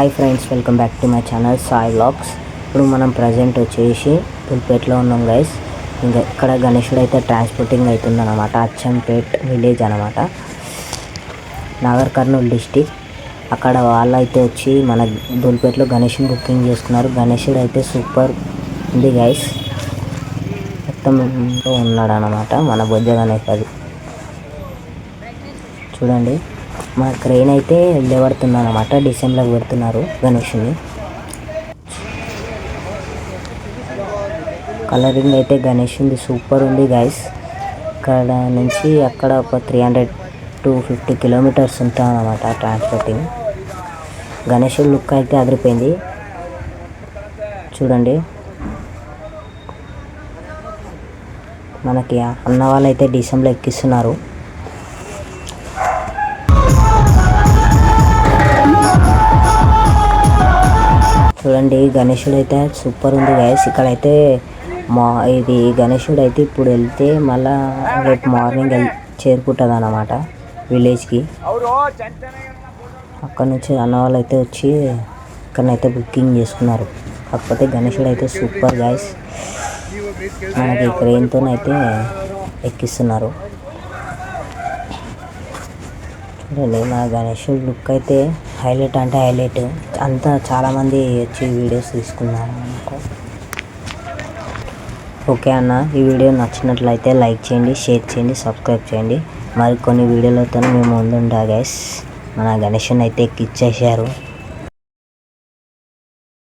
Hi friends, welcome back to my channel Sai vlogs. ఇప్పుడు మనం present వచ్చేసి పుల్పేట్లో ఉన్నాం గైస్. ఇంకా ఇక్కడ గణేశుడు అయితే ట్రాన్స్పోర్టింగ్ అవుతుందన్నమాట. అచ్చంపేట్ విలేజ్ అనమాట, నాగర్ కర్నూలు డిస్టిక్. అక్కడ వాళ్ళు అయితే వచ్చి మన పుల్పేట్లో గణేశుని బుకింగ్ చేసుకున్నారు. గణేశుడు అయితే సూపర్ ఉంది గైస్, మొత్తం ఉన్నాడు అనమాట మన బొజ్జ గణేష్. అది చూడండి, మన క్రెయిన్ అయితే లేవడుతుంది అనమాట. డిసెంబర్లో పెడుతున్నారు గణేషుని. కలరింగ్ అయితే గణేషుని సూపర్ ఉంది గైస్. ఇక్కడ నుంచి అక్కడ ఒక 300 to 50 కిలోమీటర్స్ ఉంటుంది అనమాట ట్రాన్స్పోర్టింగ్. గణేషుడి లుక్ అయితే అదిరిపోయింది చూడండి. మనకి అన్న వాళ్ళు అయితే డిసెంబర్లో ఎక్కిస్తున్నారు. చూడండి, గణేశుడు అయితే సూపర్ ఉంది గైస్. ఇక్కడైతే ఇది గణేశుడు అయితే ఇప్పుడు వెళ్తే మళ్ళీ రేపు మార్నింగ్ చేరుకుంటుంది అన్నమాట విలేజ్కి. అక్కడ నుంచి అన్న వాళ్ళు అయితే వచ్చి ఇక్కడనైతే బుకింగ్ చేసుకున్నారు. కాకపోతే గణేశుడు అయితే సూపర్ గైస్, మనకి క్రెయిన్తో అయితే ఎక్కిస్తున్నారు. చూడండి, మన గణేశుడు లుక్ అయితే హైలైట్ అంటే హైలైట్. అంతా చాలామంది వచ్చి వీడియోస్ తీసుకున్నారు అన్నమాట. ఓకే అన్న, ఈ వీడియో నచ్చినట్లయితే లైక్ చేయండి, షేర్ చేయండి, సబ్స్క్రైబ్ చేయండి. మరికొన్ని వీడియోలతో మేము ముందుంటా గైస్. మన గణేశుని అయితే ఎక్కిచ్చేసారు.